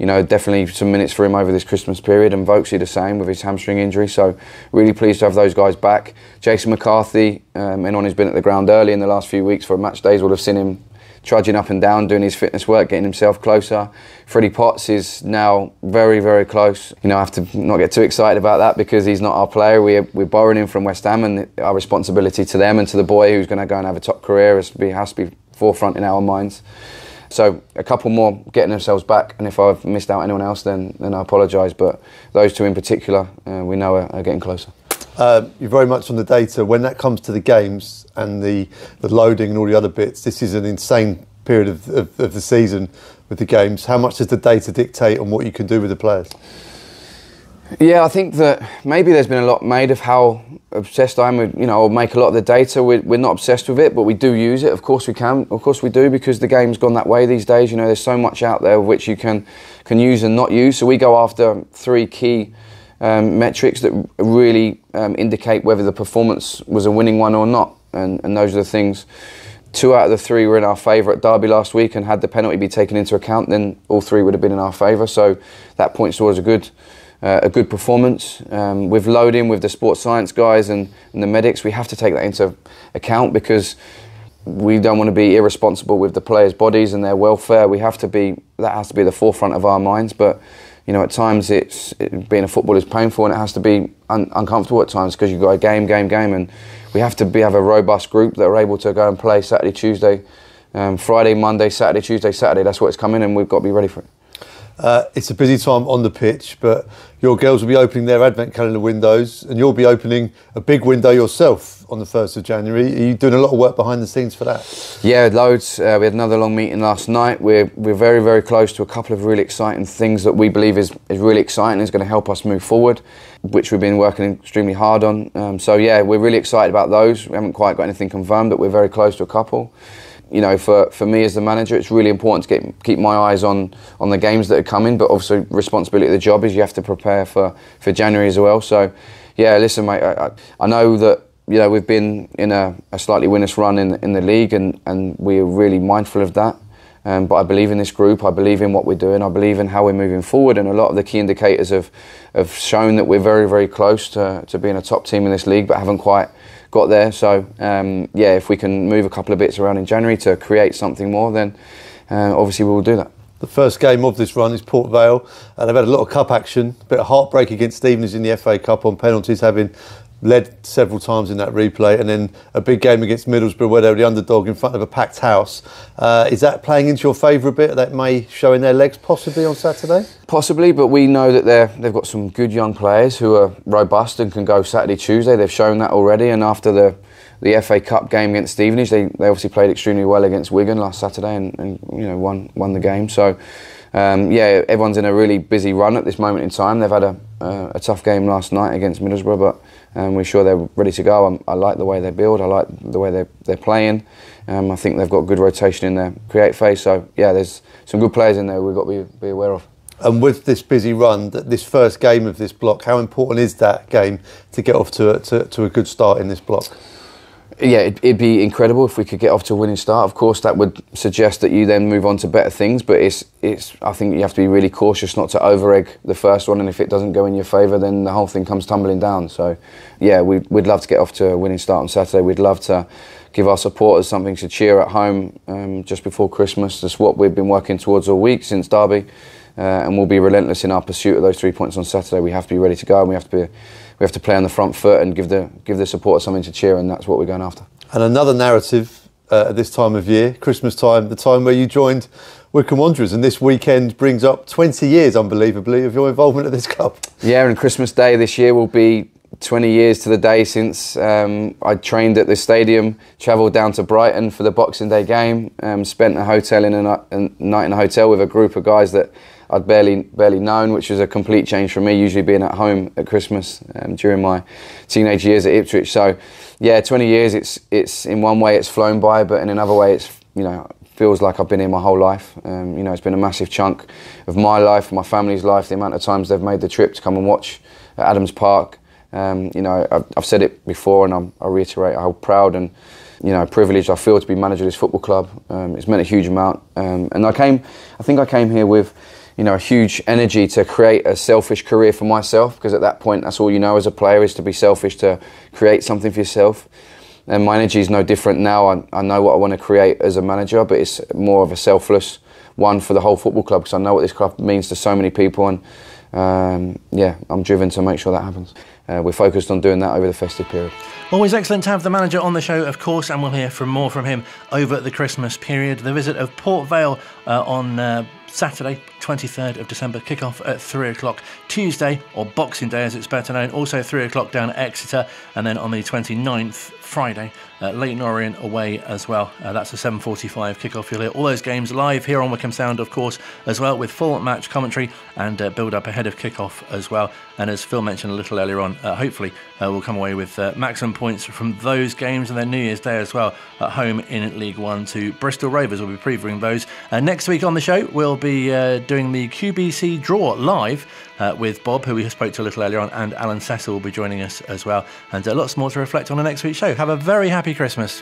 K: definitely some minutes for him over this Christmas period, and Vokesy the same with his hamstring injury. So really pleased to have those guys back. Jason McCarthy, anyone who's been at the ground early in the last few weeks for match days will have seen him trudging up and down, doing his fitness work, getting himself closer. Freddie Potts is now very, very close. I have to not get too excited about that because he's not our player. We're borrowing him from West Ham, and our responsibility to them and to the boy who's going to go and have a top career has to be forefront in our minds. So a couple more getting themselves back, and if I've missed out anyone else, then I apologise. But those two in particular, we know are getting closer.
D: You're very much on the data. When that comes to the games and the loading and all the other bits, this is an insane period of the season with the games. How much does the data dictate on what you can do with the players?
K: Yeah, I think that maybe there's been a lot made of how obsessed I am with, I'll make a lot of the data. We're not obsessed with it, but we do use it. Of course we can. Of course we do, because the game's gone that way these days. There's so much out there which you can use and not use. So we go after three key metrics that really indicate whether the performance was a winning one or not. And those are the things. 2 out of the 3 were in our favour at Derby last week, and had the penalty be taken into account, then all 3 would have been in our favour. So that points towards a good performance. With loading, with the sports science guys and the medics, we have to take that into account because we don't want to be irresponsible with the players' bodies and their welfare. That has to be the forefront of our minds. But at times being a footballer is painful, and it has to be uncomfortable at times because you've got a game, and we have to have a robust group that are able to go and play Saturday, Tuesday, Friday, Monday, Saturday, Tuesday, Saturday. That's what's coming, and we've got to be ready for it.
D: It's a busy time on the pitch, but your girls will be opening their advent calendar windows, and you'll be opening a big window yourself on the 1st of January. Are you doing a lot of work behind the scenes for that? Yeah, loads. We had another long meeting last night. We're very, very close to a couple of really exciting things that we believe is really exciting, is going to help us move forward, which we've been working extremely hard on. So yeah, we're really excited about those. We haven't quite got anything confirmed, but we're very close to a couple. For me as the manager, it's really important to keep my eyes on the games that are coming, but obviously responsibility of the job is you have to prepare for January as well. So yeah, listen mate, I know that we've been in a slightly winner's run in the league, and we're really mindful of that. But I believe in this group, I believe in what we're doing, I believe in how we're moving forward, and a lot of the key indicators have shown that we're very, very close to being a top team in this league, but haven't quite got there. So if we can move a couple of bits around in January to create something more, then obviously we will do that. The first game of this run is Port Vale, and they've had a lot of cup action, a bit of heartbreak against Stevenage in the FA Cup on penalties, having led several times in that replay, and then a big game against Middlesbrough where they were the underdog in front of a packed house. Is that playing into your favour a bit? That may show in their legs possibly on Saturday? Possibly, but we know that they've got some good young players who are robust and can go Saturday, Tuesday. They've shown that already, and after the FA Cup game against Stevenage, they obviously played extremely well against Wigan last Saturday and won the game. So everyone's in a really busy run at this moment in time. They've had a tough game last night against Middlesbrough, but we're sure they're ready to go. I like the way they build. I like the way they're playing. I think they've got good rotation in their create phase. So yeah, there's some good players in there we've got to be aware of. And with this busy run, this first game of this block, how important is that game to get off to a good start in this block? Yeah, it'd be incredible if we could get off to a winning start. Of course, that would suggest that you then move on to better things. But I think you have to be really cautious not to over-egg the first one. And if it doesn't go in your favour, then the whole thing comes tumbling down. So, yeah, we'd love to get off to a winning start on Saturday. We'd love to give our supporters something to cheer at home just before Christmas. That's what we've been working towards all week since Derby. And we'll be relentless in our pursuit of those 3 points on Saturday. We have to be ready to go, and we have to play on the front foot and give the supporters something to cheer, and that's what we're going after. And another narrative at this time of year, Christmas time, the time where you joined Wycombe Wanderers, and this weekend brings up 20 years, unbelievably, of your involvement at this club. Yeah, and Christmas Day this year will be 20 years to the day since I trained at this stadium, travelled down to Brighton for the Boxing Day game, spent a night in a hotel with a group of guys that I'd barely known, which was a complete change for me, usually being at home at Christmas during my teenage years at Ipswich. So yeah, 20 years, it's in one way it's flown by, but in another way it's, feels like I've been here my whole life. It's been a massive chunk of my life, my family's life, the amount of times they've made the trip to come and watch at Adams Park. I've said it before, and I reiterate how proud and privileged I feel to be manager of this football club. It's meant a huge amount, and I think I came here with
K: a huge energy to create a selfish career for myself, because at that point that's all you know as a player, is to be selfish, to create something for yourself. And my energy is no different now. I know what I want to create as a manager, but it's more of a selfless one for the whole football club, because I know what this club means to so many people, and I'm driven to make sure that happens. We're focused on doing that over the festive period.
C: Always excellent to have the manager on the show, of course, and we'll hear more from him over the Christmas period. The visit of Port Vale on Saturday, 23rd of December, kick-off at 3 o'clock. Tuesday, or Boxing Day as it's better known, also 3 o'clock down at Exeter. And then on the 29th, Friday, Leyton Orient away as well. That's a 7:45 kick-off. You'll hear all those games live here on Wycombe Sound, of course, as well, with full match commentary and build-up ahead of kick-off as well. And as Phil mentioned a little earlier on, hopefully we'll come away with maximum points from those games, and then New Year's Day as well at home in League One to Bristol Rovers. We'll be previewing those. Next week on the show, we'll be doing the QBC draw live with Bob, who we spoke to a little earlier on, and Alan Cecil will be joining us as well. And lots more to reflect on the next week's show. Have a very happy Christmas.